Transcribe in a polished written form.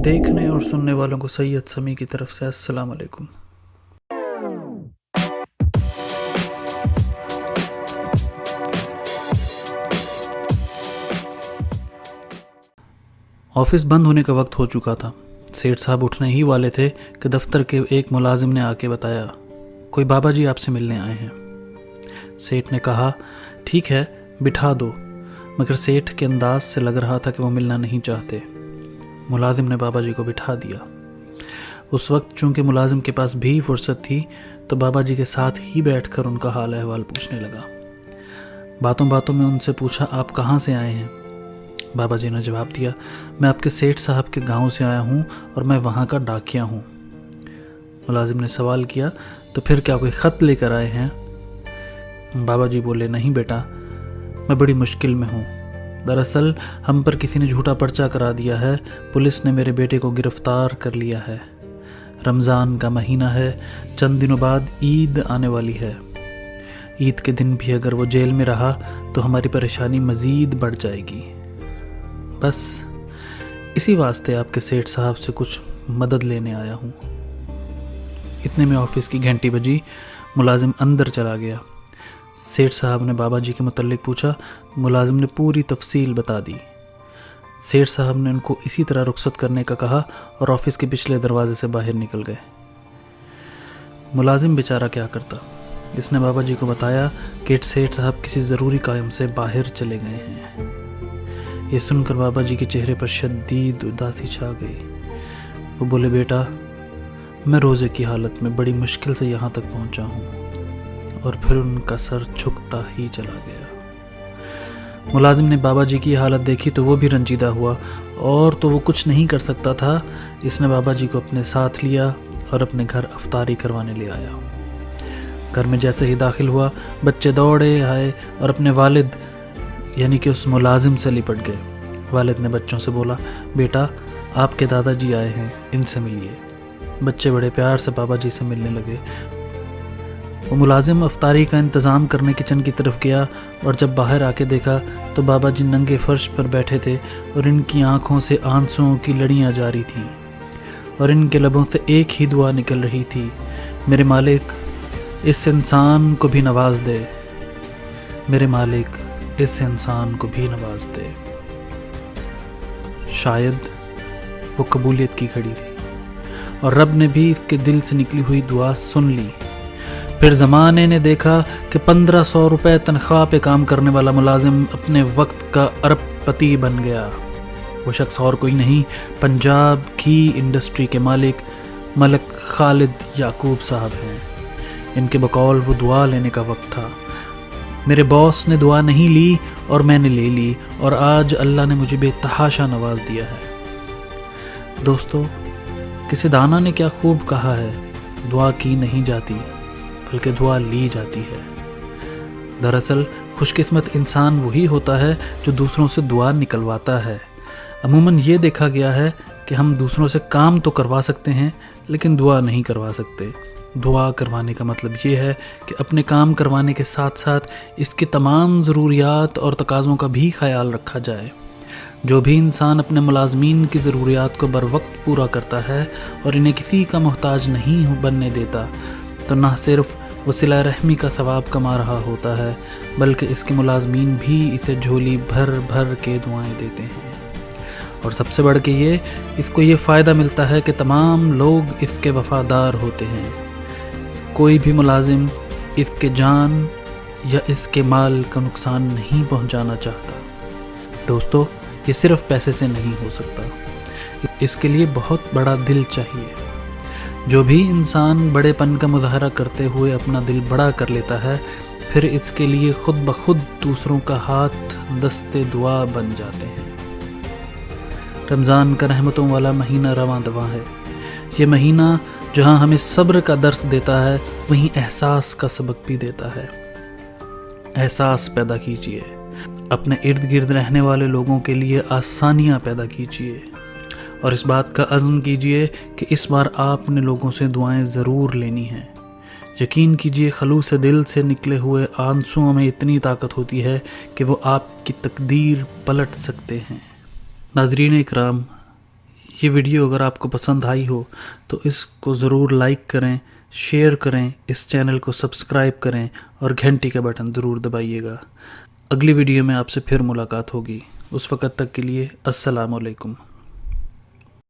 دیکھنے اور سننے والوں کو سید سمیع کی طرف سے السلام علیکم۔ آفس بند ہونے کا وقت ہو چکا تھا۔ سیٹھ صاحب اٹھنے ہی والے تھے کہ دفتر کے ایک ملازم نے آ کے بتایا، کوئی بابا جی آپ سے ملنے آئے ہیں۔ سیٹھ نے کہا، ٹھیک ہے بٹھا دو، مگر سیٹھ کے انداز سے لگ رہا تھا کہ وہ ملنا نہیں چاہتے۔ ملازم نے بابا جی کو بٹھا دیا۔ اس وقت چونکہ ملازم کے پاس بھی فرصت تھی تو بابا جی کے ساتھ ہی بیٹھ کر ان کا حال احوال پوچھنے لگا۔ باتوں باتوں میں ان سے پوچھا، آپ کہاں سے آئے ہیں؟ بابا جی نے جواب دیا، میں آپ کے سیٹھ صاحب کے گاؤں سے آیا ہوں اور میں وہاں کا ڈاکیا ہوں۔ ملازم نے سوال کیا، تو پھر کیا کوئی خط لے کر آئے ہیں؟ بابا جی بولے، نہیں بیٹا، میں بڑی مشکل میں ہوں۔ دراصل ہم پر کسی نے جھوٹا پرچہ کرا دیا ہے، پولیس نے میرے بیٹے کو گرفتار کر لیا ہے۔ رمضان کا مہینہ ہے، چند دنوں بعد عید آنے والی ہے۔ عید کے دن بھی اگر وہ جیل میں رہا تو ہماری پریشانی مزید بڑھ جائے گی۔ بس اسی واسطے آپ کے سیٹھ صاحب سے کچھ مدد لینے آیا ہوں۔ اتنے میں آفس کی گھنٹی بجی، ملازم اندر چلا گیا۔ سیٹھ صاحب نے بابا جی کے متعلق پوچھا، ملازم نے پوری تفصیل بتا دی۔ سیٹھ صاحب نے ان کو اسی طرح رخصت کرنے کا کہا اور آفس کے پچھلے دروازے سے باہر نکل گئے۔ ملازم بیچارہ کیا کرتا؟ اس نے بابا جی کو بتایا کہ سیٹھ صاحب کسی ضروری کام سے باہر چلے گئے ہیں۔ یہ سن کر بابا جی کے چہرے پر شدید اداسی چھا گئی۔ وہ بولے، بیٹا میں روزے کی حالت میں بڑی مشکل سے یہاں تک پہنچا ہوں۔ اور پھر ان کا سر جھکتا ہی چلا گیا۔ ملازم نے بابا جی کی حالت دیکھی تو وہ بھی رنجیدہ ہوا، اور تو وہ کچھ نہیں کر سکتا تھا۔ اس نے بابا جی کو اپنے ساتھ لیا اور اپنے گھر افطاری کروانے لے آیا۔ گھر میں جیسے ہی داخل ہوا، بچے دوڑے آئے اور اپنے والد یعنی کہ اس ملازم سے لپٹ گئے۔ والد نے بچوں سے بولا، بیٹا آپ کے دادا جی آئے ہیں، ان سے ملیے۔ بچے بڑے پیار سے بابا جی سے ملنے لگے۔ وہ ملازم افطاری کا انتظام کرنے کچن کی طرف گیا، اور جب باہر آ کے دیکھا تو بابا جی ننگے فرش پر بیٹھے تھے اور ان کی آنکھوں سے آنسوؤں کی لڑیاں جاری تھیں، اور ان کے لبوں سے ایک ہی دعا نکل رہی تھی، میرے مالک اس انسان کو بھی نواز دے، میرے مالک اس انسان کو بھی نواز دے۔ شاید وہ قبولیت کی گھڑی تھی، اور رب نے بھی اس کے دل سے نکلی ہوئی دعا سن لی۔ پھر زمانے نے دیکھا کہ 1500 روپے تنخواہ پہ کام کرنے والا ملازم اپنے وقت کا ارب پتی بن گیا۔ وہ شخص اور کوئی نہیں، پنجاب کی انڈسٹری کے مالک ملک خالد یعقوب صاحب ہیں۔ ان کے بقول وہ دعا لینے کا وقت تھا۔ میرے باس نے دعا نہیں لی اور میں نے لے لی، اور آج اللہ نے مجھے بے تحاشا نواز دیا ہے۔ دوستو، کسی دانا نے کیا خوب کہا ہے، دعا کی نہیں جاتی بلکہ دعا لی جاتی ہے۔ دراصل خوش قسمت انسان وہی ہوتا ہے جو دوسروں سے دعا نکلواتا ہے۔ عموماً یہ دیکھا گیا ہے کہ ہم دوسروں سے کام تو کروا سکتے ہیں لیکن دعا نہیں کروا سکتے۔ دعا کروانے کا مطلب یہ ہے کہ اپنے کام کروانے کے ساتھ ساتھ اس کی تمام ضروریات اور تقاضوں کا بھی خیال رکھا جائے۔ جو بھی انسان اپنے ملازمین کی ضروریات کو بر وقت پورا کرتا ہے اور انہیں کسی کا محتاج نہیں بننے دیتا، تو نہ صرف وہ صلہ رحمی کا ثواب کما رہا ہوتا ہے بلکہ اس کے ملازمین بھی اسے جھولی بھر بھر کے دعائیں دیتے ہیں۔ اور سب سے بڑھ کے اس کو یہ فائدہ ملتا ہے کہ تمام لوگ اس کے وفادار ہوتے ہیں۔ کوئی بھی ملازم اس کے جان یا اس کے مال کا نقصان نہیں پہنچانا چاہتا۔ دوستو، یہ صرف پیسے سے نہیں ہو سکتا، اس کے لیے بہت بڑا دل چاہیے۔ جو بھی انسان بڑے پن کا مظاہرہ کرتے ہوئے اپنا دل بڑا کر لیتا ہے، پھر اس کے لیے خود بخود دوسروں کا ہاتھ دستے دعا بن جاتے ہیں۔ رمضان کا رحمتوں والا مہینہ رواں دواں ہے۔ یہ مہینہ جہاں ہمیں صبر کا درس دیتا ہے، وہیں احساس کا سبق بھی دیتا ہے۔ احساس پیدا کیجیے، اپنے ارد گرد رہنے والے لوگوں کے لیے آسانیاں پیدا کیجیے، اور اس بات کا عزم کیجیے کہ اس بار آپ نے لوگوں سے دعائیں ضرور لینی ہیں۔ یقین کیجیے خلوص دل سے نکلے ہوئے آنسوؤں میں اتنی طاقت ہوتی ہے کہ وہ آپ کی تقدیر پلٹ سکتے ہیں۔ ناظرین اکرام، یہ ویڈیو اگر آپ کو پسند آئی ہو تو اس کو ضرور لائک کریں، شیئر کریں، اس چینل کو سبسکرائب کریں اور گھنٹی کا بٹن ضرور دبائیے گا۔ اگلی ویڈیو میں آپ سے پھر ملاقات ہوگی، اس وقت تک کے لیے السلام علیکم۔